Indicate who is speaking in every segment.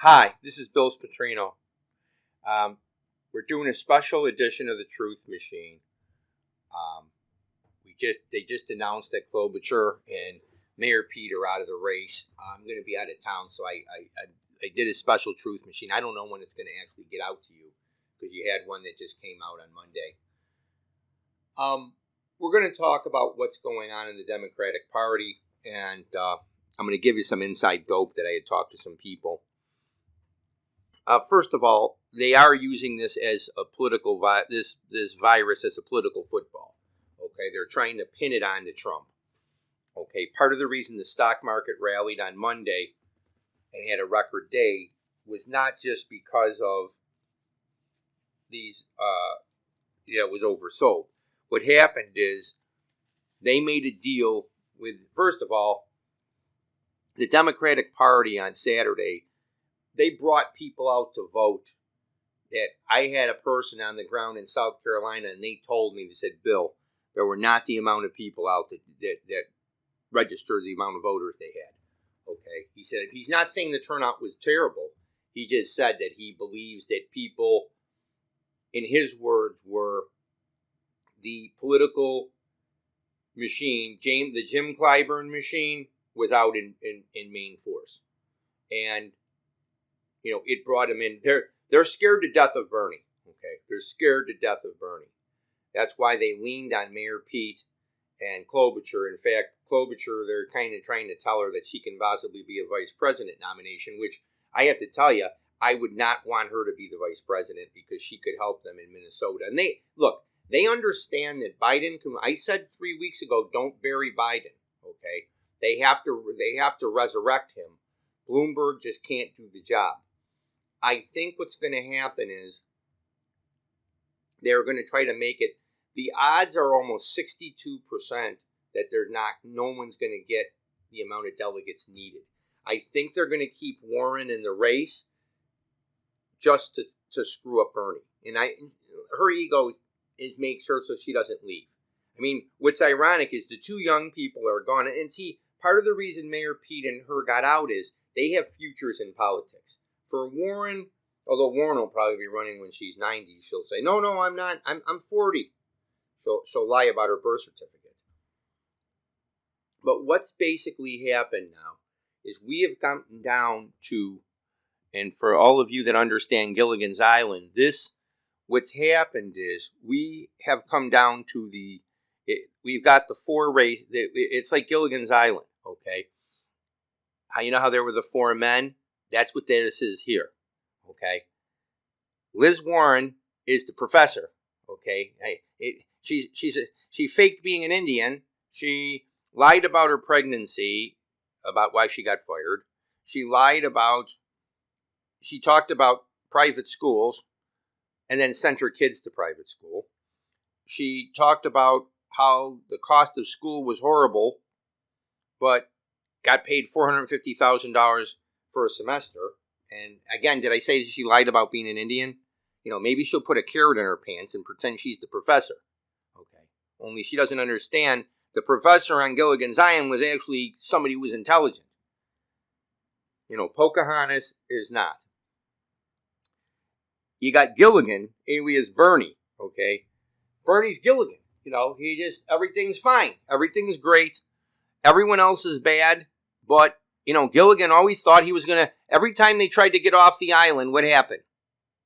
Speaker 1: Hi, this is Bill Spatrino. We're doing a special edition of the Truth Machine. Um, they just announced that Klobuchar and Mayor Pete are out of the race. I'm going to be out of town, so I did a special Truth Machine. I don't know when it's going to actually get out to you because you had one that just came out on Monday. We're going to talk about what's going on in the Democratic Party, and I'm going to give you some inside dope that I had talked to some people. First of all, they are using this as a political this virus as a political football. Okay, they're trying to pin it on to Trump. Okay, part of the reason the stock market rallied on Monday and had a record day was not just because of these, it was oversold. What happened is they made a deal with, first of all, the Democratic Party on Saturday. They brought people out to vote. That I had a person on the ground in South Carolina, and they told me, they said, Bill, there were not the amount of people out that registered the amount of voters they had. Okay, he said he's not saying the turnout was terrible. He just said that he believes that people, in his words, were the political machine, the Jim Clyburn machine, was out in main force, and it brought him in. They're scared to death of Bernie. Okay, they're scared to death of Bernie. That's why they leaned on Mayor Pete and Klobuchar. In fact, Klobuchar, they're kind of trying to tell her that she can possibly be a vice president nomination, which I have to tell you, I would not want her to be the vice president because she could help them in Minnesota. And they understand that Biden can. I said 3 weeks ago, don't bury Biden. Okay, they have to resurrect him. Bloomberg just can't do the job. I think what's going to happen is they're going to try to make it. The odds are almost 62% that no one's going to get the amount of delegates needed. I think they're going to keep Warren in the race just to screw up Bernie. And her ego is make sure so she doesn't leave. I mean, what's ironic is the two young people are gone. And see, part of the reason Mayor Pete and her got out is they have futures in politics. For Warren, although Warren will probably be running when she's 90, she'll say, no, I'm not. I'm 40. She'll lie about her birth certificate. But what's basically happened now is we have gotten down to, and for all of you that understand Gilligan's Island, what's happened is we have come down to we've got the four race. It's like Gilligan's Island, okay? You know how there were the four men? That's what this is here, okay? Liz Warren is the professor, okay? She faked being an Indian. She lied about her pregnancy, about why she got fired. She talked about private schools and then sent her kids to private school. She talked about how the cost of school was horrible, but got paid $450,000 for a semester. And again, did I say she lied about being an Indian? Maybe she'll put a carrot in her pants and pretend she's the professor. Okay. Only she doesn't understand the professor on Gilligan's Island was actually somebody who was intelligent. Pocahontas is not. You got Gilligan, alias Bernie. Okay. Bernie's Gilligan. Everything's fine. Everything's great. Everyone else is bad. But, Gilligan always thought he was going to, every time they tried to get off the island, what happened?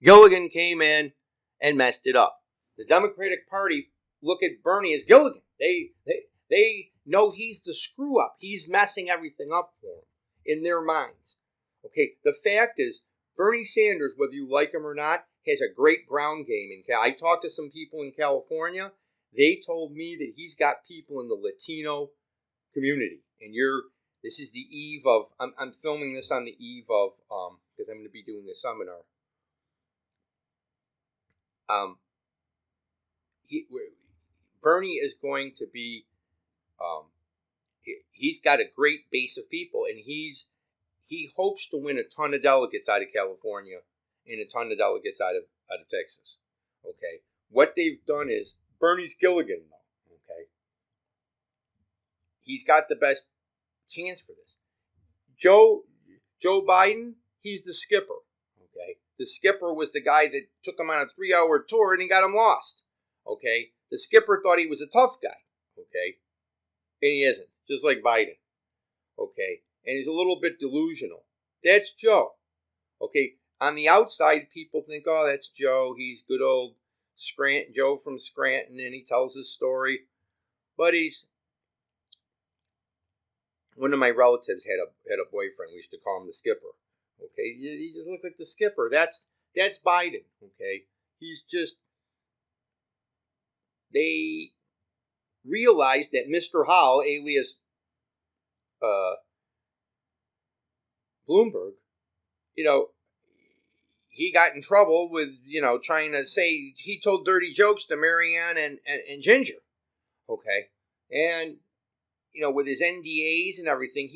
Speaker 1: Gilligan came in and messed it up. The Democratic Party look at Bernie as Gilligan. They know he's the screw up. He's messing everything up for them in their minds. Okay, the fact is, Bernie Sanders, whether you like him or not, has a great ground game. I talked to some people in California. They told me that he's got people in the Latino community. And this is the eve of, I'm filming this on the eve of, because I'm going to be doing a seminar. Bernie is going to be, he's got a great base of people, and he hopes to win a ton of delegates out of California and a ton of delegates out of Texas. Okay, what they've done is Bernie's Gilligan, though. Okay, he's got the best chance for this. Joe Biden, he's the skipper. Okay, the skipper was the guy that took him on a 3-hour tour and he got him lost. Okay, the skipper thought he was a tough guy. Okay, and he isn't, just like Biden. Okay, and he's a little bit delusional. That's Joe. Okay, on the outside, people think, oh, that's Joe. He's good old Joe from Scranton, and he tells his story. But he's one of my relatives had a boyfriend. We used to call him the skipper. Okay, he just looked like the skipper. That's Biden. Okay, he's just, they realized that Mr. Howell, alias Bloomberg, he got in trouble with, trying to say he told dirty jokes to Marianne and Ginger. Okay, and with his NDAs and everything,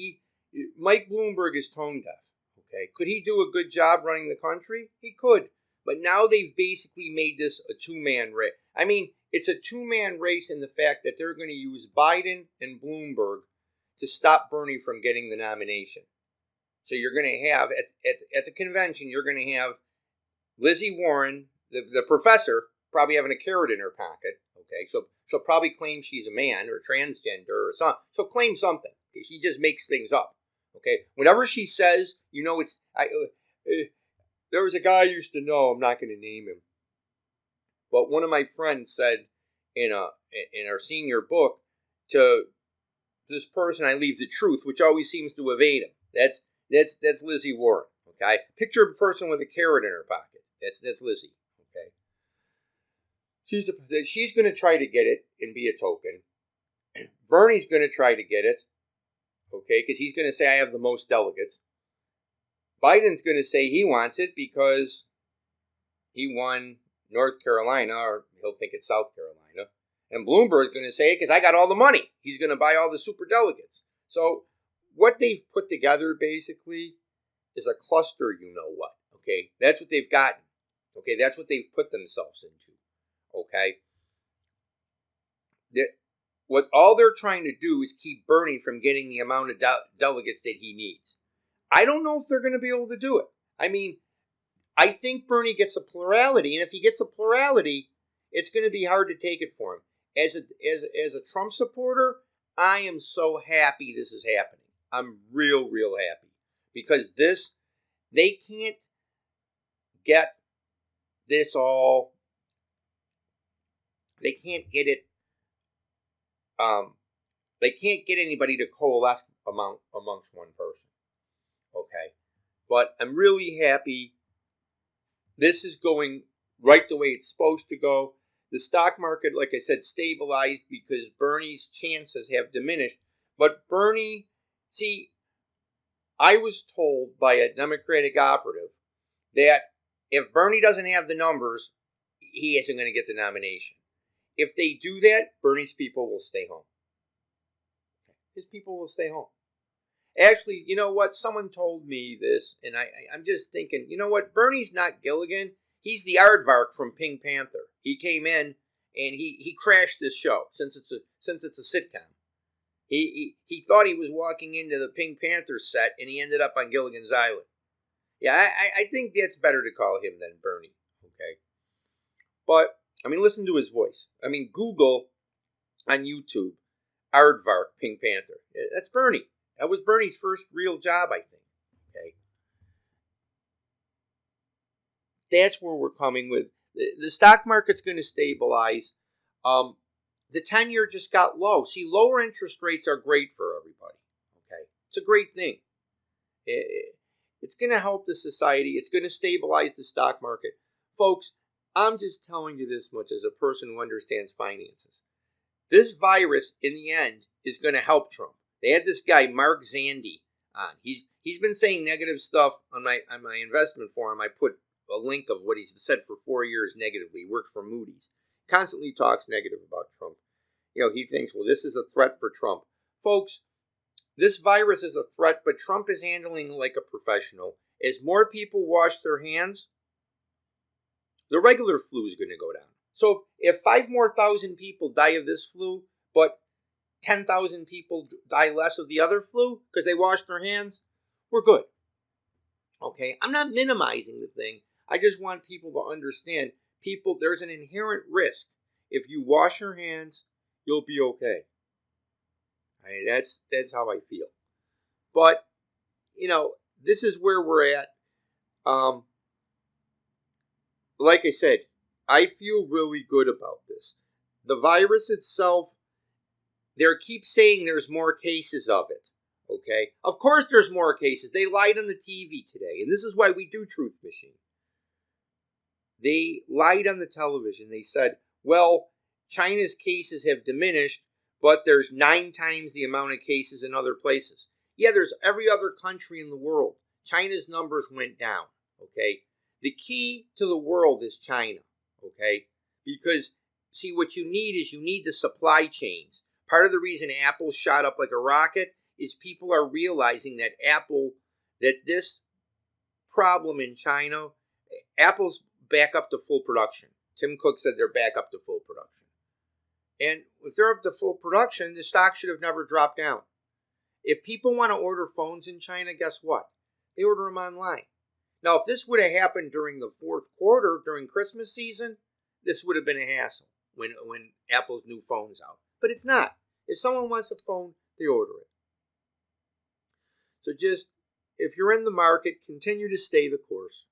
Speaker 1: Mike Bloomberg is tone deaf. Okay, could he do a good job running the country? He could, but now they've basically made this a two-man race. I mean, it's a two-man race in the fact that they're going to use Biden and Bloomberg to stop Bernie from getting the nomination. So you're going to have at the convention, you're going to have Lizzie Warren, the professor, probably having a carrot in her pocket. Okay, so she'll probably claim she's a man or transgender or something. She'll claim something. Okay? She just makes things up. Okay, whenever she says, it's there was a guy I used to know. I'm not going to name him, but one of my friends said in our senior book to this person, I leave the truth, which always seems to evade him. That's Lizzie Warren. Okay, picture a person with a carrot in her pocket. That's Lizzie. Okay, she's going to try to get it and be a token. Bernie's going to try to get it. Okay, because he's going to say I have the most delegates. Biden's going to say he wants it because he won North Carolina, or he'll think it's South Carolina. And Bloomberg's going to say it because I got all the money. He's going to buy all the super delegates. So what they've put together basically is a cluster, what. Okay, that's what they've gotten. Okay, that's what they've put themselves into. Okay, what all they're trying to do is keep Bernie from getting the amount of delegates that he needs. I don't know if they're going to be able to do it. I mean, I think Bernie gets a plurality, and if he gets a plurality, it's going to be hard to take it for him. As a Trump supporter, I am so happy this is happening. I'm real happy because they can't get this all. They can't get it. They can't get anybody to coalesce amongst one person. Okay, but I'm really happy. This is going right the way it's supposed to go. The stock market, like I said, stabilized because Bernie's chances have diminished. But Bernie, see, I was told by a Democratic operative that if Bernie doesn't have the numbers, he isn't going to get the nomination. If they do that, Bernie's people will stay home. His people will stay home. Actually, you know what? Someone told me this, and I'm just thinking, you know what? Bernie's not Gilligan. He's the aardvark from Pink Panther. He came in and he crashed this show since it's a sitcom. He thought he was walking into the Pink Panther set, and he ended up on Gilligan's Island. Yeah, I think that's better to call him than Bernie. Okay, but I mean, listen to his voice. I mean, Google on YouTube, aardvark Pink Panther. That's Bernie. That was Bernie's first real job, I think. Okay, that's where we're coming with. The stock market's going to stabilize. The 10-year just got low. See, lower interest rates are great for everybody. Okay, it's a great thing. It's going to help the society. It's going to stabilize the stock market. Folks, I'm just telling you this much as a person who understands finances. This virus, in the end, is going to help Trump. They had this guy, Mark Zandi, on. He's been saying negative stuff on my investment forum. I put a link of what he's said for 4 years negatively. He worked for Moody's. Constantly talks negative about Trump. He thinks, well, this is a threat for Trump. Folks, this virus is a threat, but Trump is handling like a professional. As more people wash their hands, the regular flu is going to go down. So if 5,000 more people die of this flu, but 10,000 people die less of the other flu because they washed their hands, we're good. Okay, I'm not minimizing the thing. I just want people to understand. People, there's an inherent risk. If you wash your hands, you'll be okay. I mean, that's how I feel. But this is where we're at. Um, like I said, I feel really good about this. The virus itself, they keep saying there's more cases of it. Okay, of course there's more cases. They lied on the TV today, and this is why we do Truth Machine. They lied on the television. They said, well, China's cases have diminished, but there's 9 times the amount of cases in other places. Yeah, there's every other country in the world. China's numbers went down, okay? The key to the world is China, okay? Because, see, what you need is you need the supply chains. Part of the reason Apple shot up like a rocket is people are realizing that that this problem in China, Apple's back up to full production. Tim Cook said they're back up to full production. And if they're up to full production, the stock should have never dropped down. If people want to order phones in China, guess what? They order them online. Now, if this would have happened during the fourth quarter, during Christmas season, this would have been a hassle when Apple's new phone's out. But it's not. If someone wants a phone, they order it. So just, if you're in the market, continue to stay the course.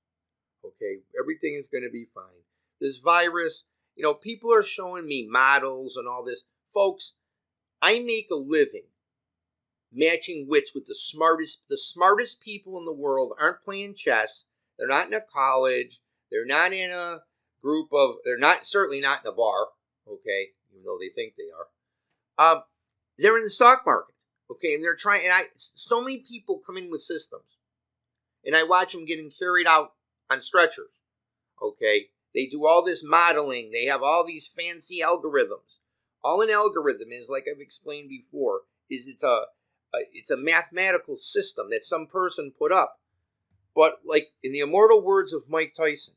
Speaker 1: Okay, everything is going to be fine. This virus, people are showing me models and all this. Folks, I make a living matching wits with the smartest. The smartest people in the world aren't playing chess. They're not in a college. They're not in a group of, certainly not in a bar, okay, even though they think they are. They're in the stock market, okay, and they're trying, so many people come in with systems, and I watch them getting carried out on stretchers, okay? They do all this modeling. They have all these fancy algorithms. All an algorithm is, like I've explained before, is it's a mathematical system that some person put up. But like in the immortal words of Mike Tyson,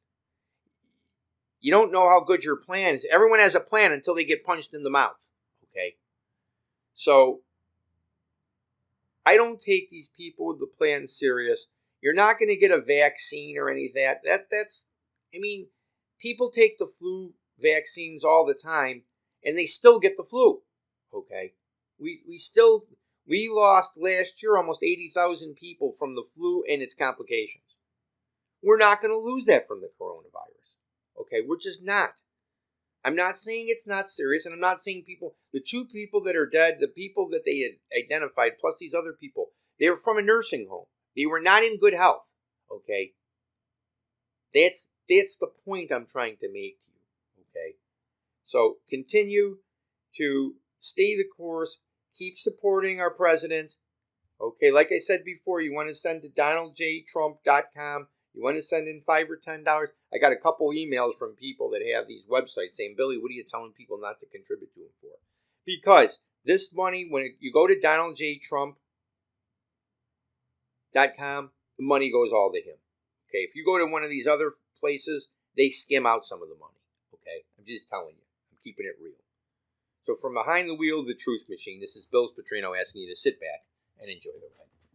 Speaker 1: you don't know how good your plan is. Everyone has a plan until they get punched in the mouth, okay? So I don't take these people with the plan serious. You're not going to get a vaccine or any of that. People take the flu vaccines all the time, and they still get the flu. Okay, we lost last year almost 80,000 people from the flu and its complications. We're not going to lose that from the coronavirus. Okay, we're just not. I'm not saying it's not serious, and I'm not saying the 2 people that are dead, the people that they had identified, plus these other people, they were from a nursing home. They were not in good health. Okay, that's the point I'm trying to make to you. Okay, so continue to stay the course. Keep supporting our president. Okay, like I said before, you want to send to donaldjtrump.com. You want to send in $5 or $10. I got a couple emails from people that have these websites saying, Billy, what are you telling people not to contribute to them for? Because this money, when you go to donaldjtrump.com, the money goes all to him. Okay, if you go to one of these other places, they skim out some of the money. Okay, I'm just telling you. I'm keeping it real. So from behind the wheel of the Truth Machine, this is Bill Petrino asking you to sit back and enjoy the ride.